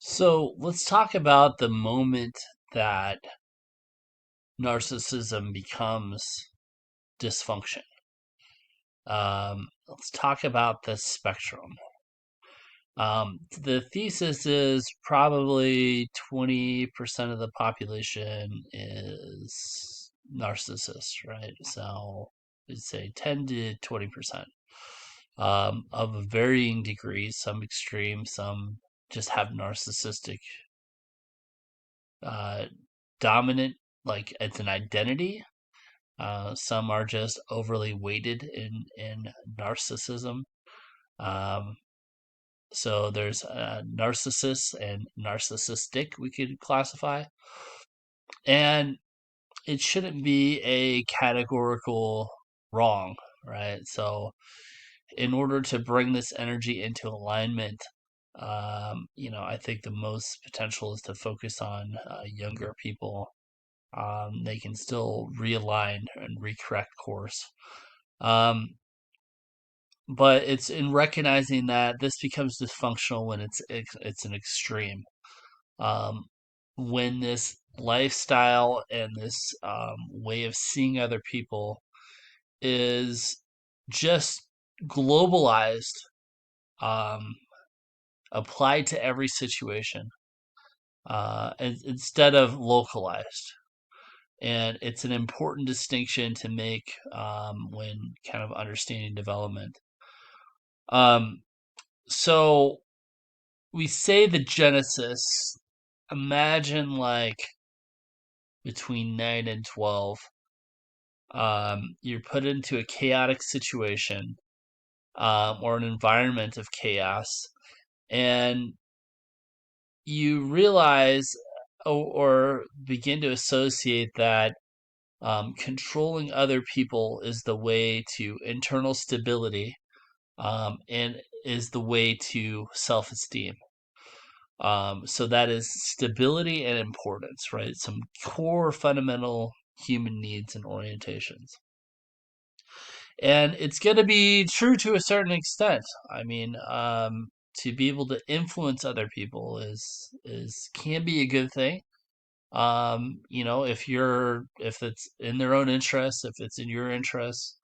So let's talk about the moment that narcissism becomes dysfunction. Let's talk about the spectrum. The thesis is probably 20% of the population is narcissist, right? So we'd say 10 to 20% of varying degrees, some extreme, some just have narcissistic uh, dominant, like it's an identity. Some are just overly weighted in narcissism. Um, so there's narcissists and narcissistic, we could classify. And it shouldn't be a categorical wrong, right? So in order to bring this energy into alignment, I think the most potential is to focus on younger people. They can still realign and recorrect course. Um, but it's in recognizing that this becomes dysfunctional when it's an extreme. Um, when this lifestyle and this way of seeing other people is just globalized, um, applied to every situation, instead of localized. And it's an important distinction to make when kind of understanding development. Um, so we say the genesis. Imagine like between 9 and 12, you're put into a chaotic situation, or an environment of chaos, and you realize or begin to associate that controlling other people is the way to internal stability, and is the way to self esteem. So that is stability and importance, right? Some core fundamental human needs and orientations. And it's going to be true to a certain extent. I mean, to be able to influence other people is can be a good thing. If it's in their own interest, if it's in your interest,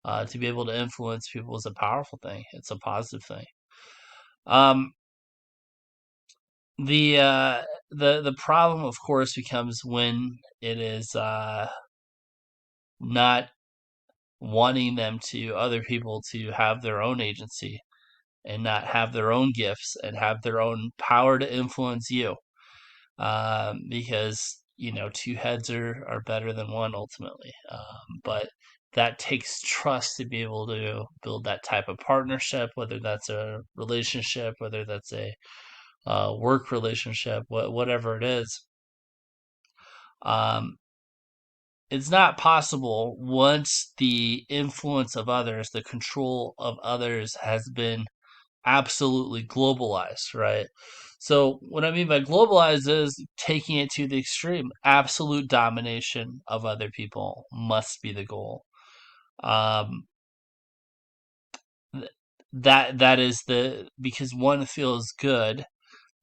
to be able to influence people is a powerful thing. It's a positive thing. Um, the problem, of course, becomes when it is not wanting them to other people to have their own agency and not have their own gifts and have their own power to influence you. Because two heads are better than one ultimately. But that takes trust to be able to build that type of partnership, whether that's a relationship, whether that's a work relationship, whatever it is. Um, it's not possible once the influence of others, the control of others has been absolutely globalized, right? So, what I mean by globalized is taking it to the extreme. Absolute domination of other people must be the goal. Um, that is the because one feels good,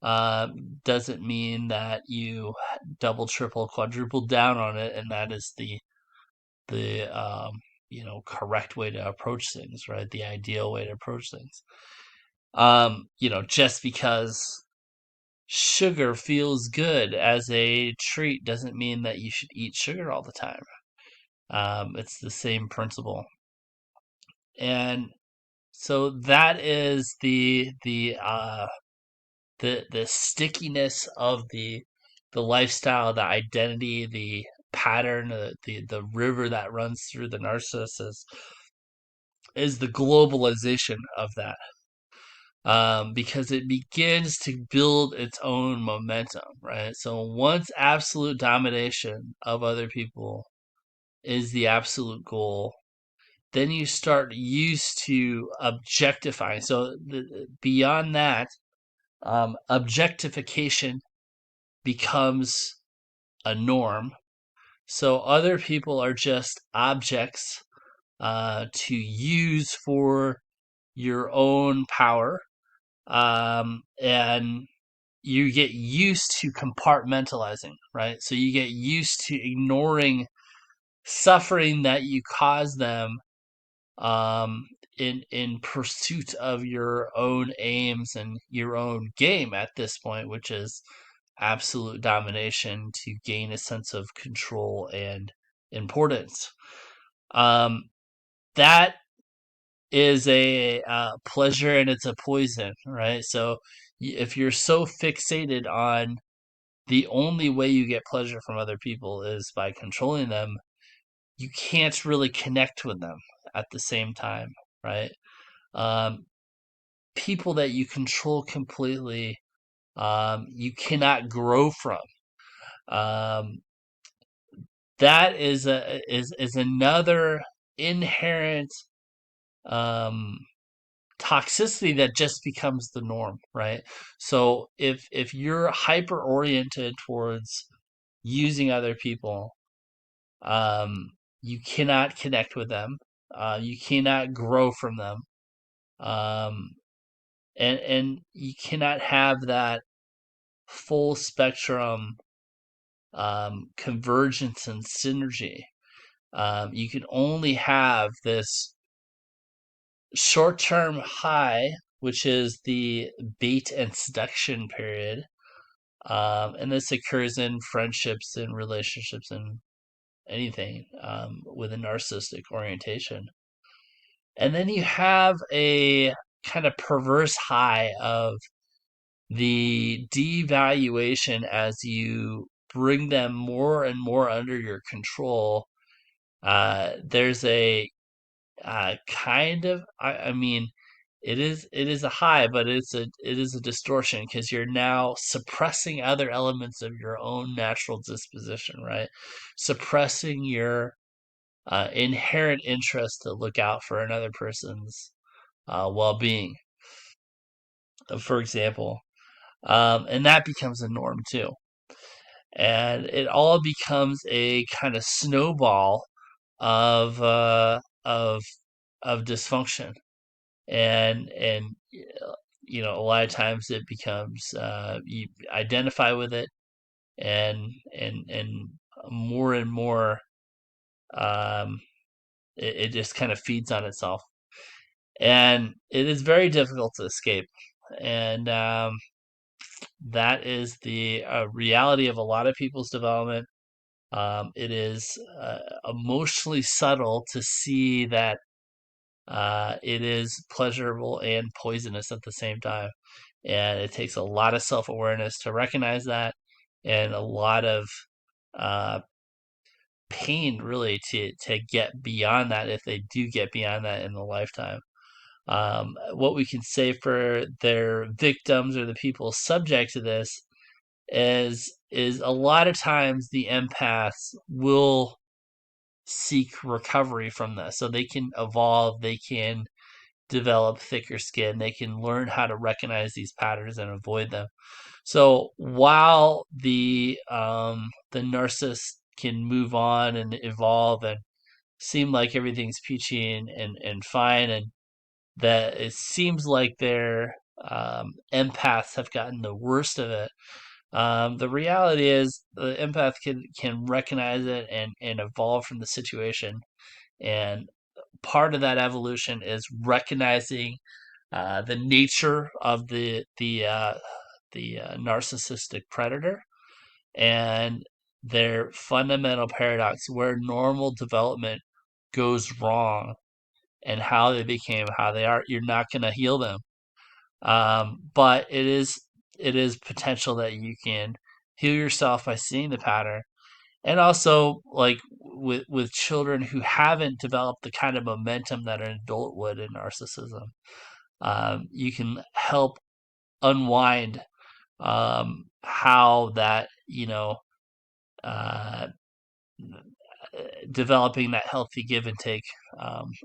uh, doesn't mean that you double, triple, quadruple down on it, and that is the correct way to approach things, right? The ideal way to approach things. Just because sugar feels good as a treat doesn't mean that you should eat sugar all the time. It's the same principle, and so that is the stickiness of the lifestyle, the identity, the pattern, the river that runs through the narcissist is the globalization of that. Because it begins to build its own momentum, right? So once absolute domination of other people is the absolute goal, then you start used to objectifying. So beyond that, objectification becomes a norm. So other people are just objects to use for your own power, and you get used to compartmentalizing, right? So you get used to ignoring suffering that you cause them, um, in pursuit of your own aims and your own game at this point, which is absolute domination to gain a sense of control and importance. Um, that is a pleasure, and it's a poison, right? So if you're so fixated on the only way you get pleasure from other people is by controlling them, you can't really connect with them at the same time, right? Um, People that you control completely, you cannot grow from. Um, that is another inherent um, toxicity that just becomes the norm, right? So if you're hyper oriented towards using other people, um, you cannot connect with them. You cannot grow from them. Um, and you cannot have that full spectrum convergence and synergy. You can only have this short term high, which is the bait and seduction period. And this occurs in friendships and relationships and anything with a narcissistic orientation. And then you have a kind of perverse high of the devaluation as you bring them more and more under your control. There's a kind of, I mean, it is a high, but it is a distortion because you're now suppressing other elements of your own natural disposition, right? Suppressing your inherent interest to look out for another person's well-being, for example. And that becomes a norm too. And it all becomes a kind of snowball of of dysfunction, and a lot of times it becomes you identify with it, and more and more, um, it just kind of feeds on itself, and it is very difficult to escape. And that is the reality of a lot of people's development. It is emotionally subtle to see that it is pleasurable and poisonous at the same time. And it takes a lot of self awareness to recognize that, and a lot of uh, pain, really, to get beyond that if they do get beyond that in the lifetime. What we can say for their victims or the people subject to this is a lot of times the empaths will seek recovery from this, so they can evolve, they can develop thicker skin, they can learn how to recognize these patterns and avoid them. So while the narcissist can move on and evolve and seem like everything's peachy and fine, and that it seems like their empaths have gotten the worst of it, the reality is the empath can recognize it and evolve from the situation. And part of that evolution is recognizing the nature of the narcissistic predator and their fundamental paradox, where normal development goes wrong and how they became how they are. You're not going to heal them, but it is potential that you can heal yourself by seeing the pattern. And also, like with children who haven't developed the kind of momentum that an adult would in narcissism, you can help unwind how that, uh, developing that healthy give and take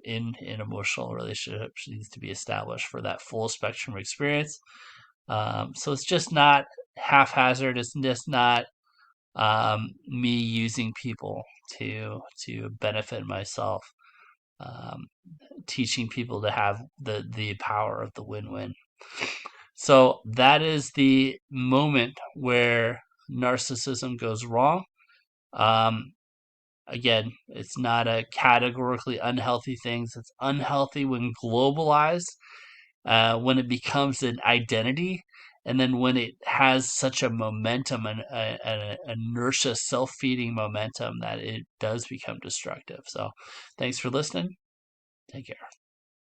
in emotional relationships needs to be established for that full spectrum experience. So it's just not haphazard. It's just not me using people to benefit myself. Um, Teaching people to have the power of the win-win. So that is the moment where narcissism goes wrong. Um, Again, it's not a categorically unhealthy thing. It's unhealthy when globalized, when it becomes an identity, and then when it has such a momentum and an inertia, self-feeding momentum that it does become destructive. So, thanks for listening. Take care.